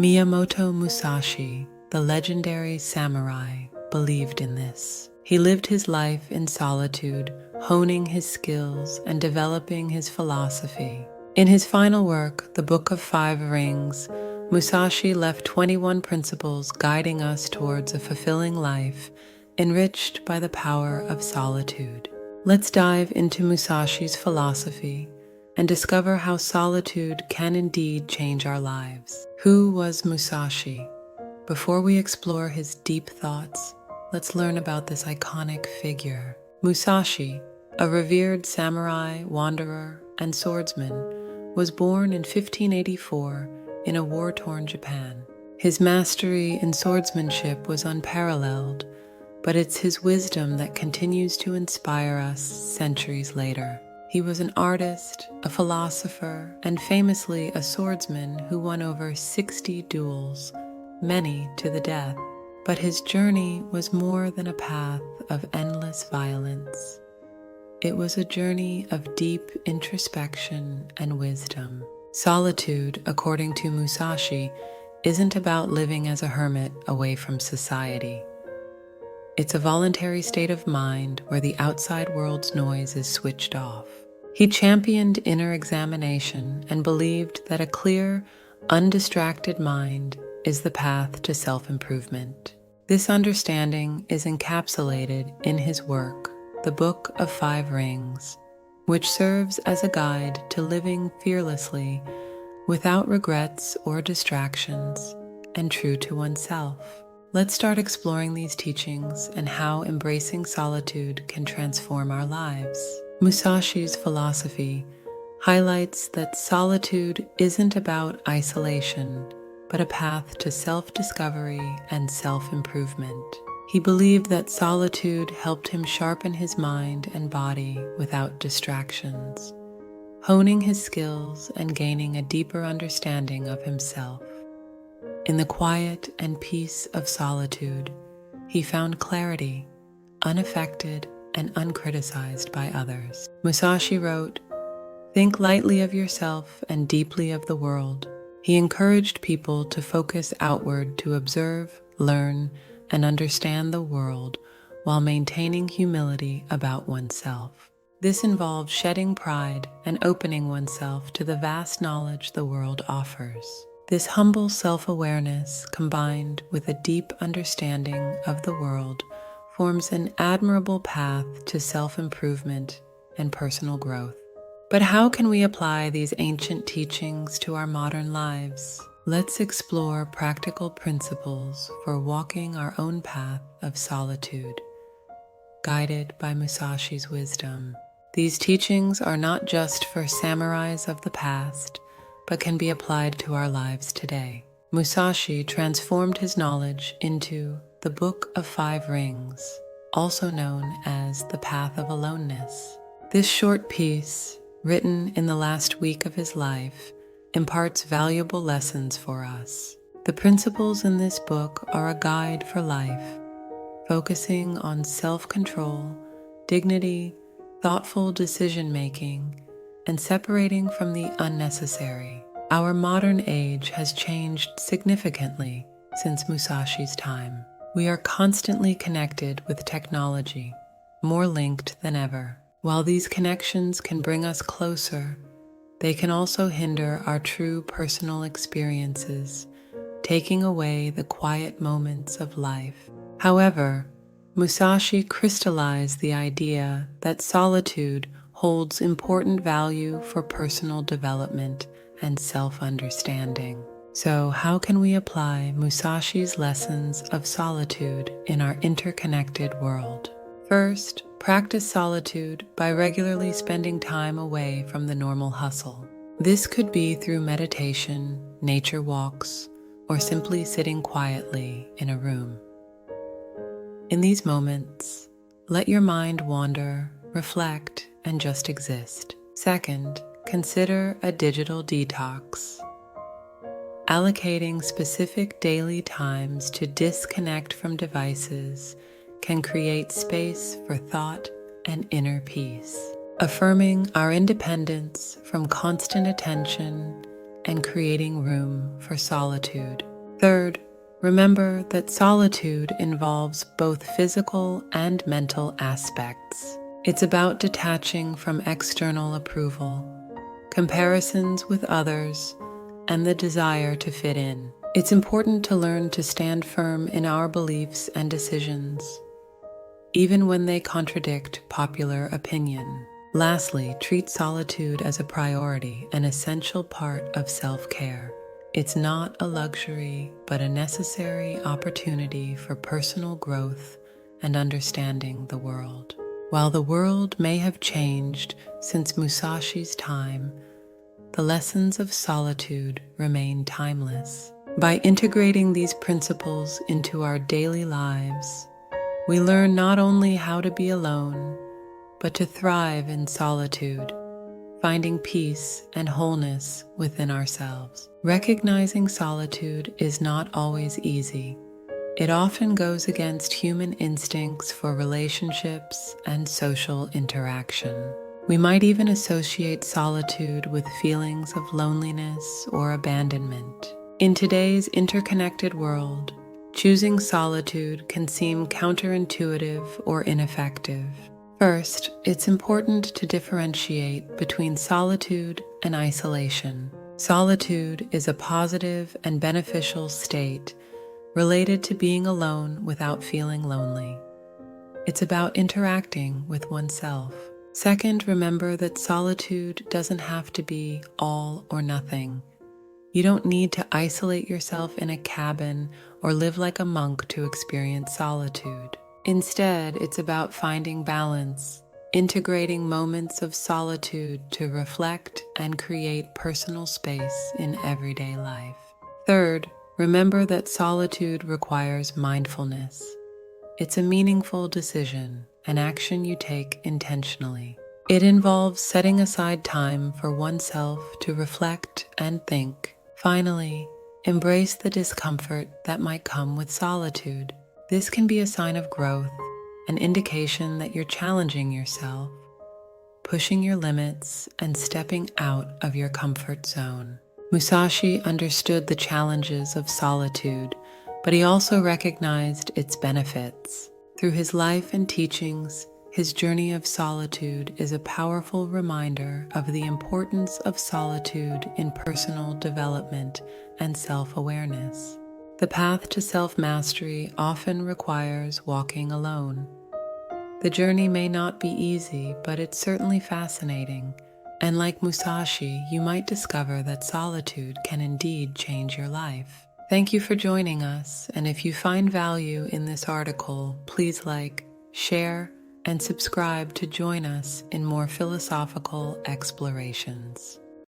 Miyamoto Musashi, the legendary samurai, believed in this. He lived his life in solitude, honing his skills and developing his philosophy. In his final work, The Book of Five Rings, Musashi left 21 principles guiding us towards a fulfilling life, enriched by the power of solitude. Let's dive into Musashi's philosophy and discover how solitude can indeed change our lives. Who was Musashi? Before we explore his deep thoughts, let's learn about this iconic figure. Musashi, a revered samurai, wanderer, and swordsman, was born in 1584 in a war-torn Japan. His mastery in swordsmanship was unparalleled, but it's his wisdom that continues to inspire us centuries later. He was an artist, a philosopher, and famously a swordsman who won over 60 duels, many to the death. But his journey was more than a path of endless violence. It was a journey of deep introspection and wisdom. Solitude, according to Musashi, isn't about living as a hermit away from society. It's a voluntary state of mind where the outside world's noise is switched off. He championed inner examination and believed that a clear, undistracted mind is the path to self-improvement. This understanding is encapsulated in his work, The Book of Five Rings, which serves as a guide to living fearlessly, without regrets or distractions, and true to oneself. Let's start exploring these teachings and how embracing solitude can transform our lives. Musashi's philosophy highlights that solitude isn't about isolation, but a path to self-discovery and self-improvement. He believed that solitude helped him sharpen his mind and body without distractions, honing his skills and gaining a deeper understanding of himself. In the quiet and peace of solitude, he found clarity, unaffected and uncriticized by others. Musashi wrote, "Think lightly of yourself and deeply of the world." He encouraged people to focus outward to observe, learn, and understand the world while maintaining humility about oneself. This involved shedding pride and opening oneself to the vast knowledge the world offers. This humble self-awareness, combined with a deep understanding of the world, forms an admirable path to self-improvement and personal growth. But how can we apply these ancient teachings to our modern lives? Let's explore practical principles for walking our own path of solitude, guided by Musashi's wisdom. These teachings are not just for samurais of the past, but can be applied to our lives today. Musashi transformed his knowledge into the Book of Five Rings, also known as the Path of Aloneness. This short piece, written in the last week of his life, imparts valuable lessons for us. The principles in this book are a guide for life, focusing on self-control, dignity, thoughtful decision-making, and separating from the unnecessary. Our modern age has changed significantly since Musashi's time. We are constantly connected with technology, more linked than ever. While these connections can bring us closer, they can also hinder our true personal experiences, taking away the quiet moments of life. However, Musashi crystallized the idea that solitude holds important value for personal development and self-understanding. So, how can we apply Musashi's lessons of solitude in our interconnected world? First, practice solitude by regularly spending time away from the normal hustle. This could be through meditation, nature walks, or simply sitting quietly in a room. In these moments, let your mind wander, reflect, and just exist. Second, consider a digital detox. Allocating specific daily times to disconnect from devices can create space for thought and inner peace, affirming our independence from constant attention and creating room for solitude. Third, remember that solitude involves both physical and mental aspects. It's about detaching from external approval, comparisons with others, and the desire to fit in. It's important to learn to stand firm in our beliefs and decisions, even when they contradict popular opinion. Lastly, treat solitude as a priority, an essential part of self-care. It's not a luxury, but a necessary opportunity for personal growth and understanding the world. While the world may have changed since Musashi's time, the lessons of solitude remain timeless. By integrating these principles into our daily lives, we learn not only how to be alone, but to thrive in solitude, finding peace and wholeness within ourselves. Recognizing solitude is not always easy. It often goes against human instincts for relationships and social interaction. We might even associate solitude with feelings of loneliness or abandonment. In today's interconnected world, choosing solitude can seem counterintuitive or ineffective. First, it's important to differentiate between solitude and isolation. Solitude is a positive and beneficial state related to being alone without feeling lonely. It's about interacting with oneself. Second, remember that solitude doesn't have to be all or nothing. You don't need to isolate yourself in a cabin or live like a monk to experience solitude. Instead, it's about finding balance, integrating moments of solitude to reflect and create personal space in everyday life. Third, remember that solitude requires mindfulness. It's a meaningful decision, an action you take intentionally. It involves setting aside time for oneself to reflect and think. Finally, embrace the discomfort that might come with solitude. This can be a sign of growth, an indication that you're challenging yourself, pushing your limits, and stepping out of your comfort zone. Musashi understood the challenges of solitude, but he also recognized its benefits. Through his life and teachings, his journey of solitude is a powerful reminder of the importance of solitude in personal development and self-awareness. The path to self-mastery often requires walking alone. The journey may not be easy, but it's certainly fascinating. And like Musashi, you might discover that solitude can indeed change your life. Thank you for joining us, and if you find value in this article, please like, share, and subscribe to join us in more philosophical explorations.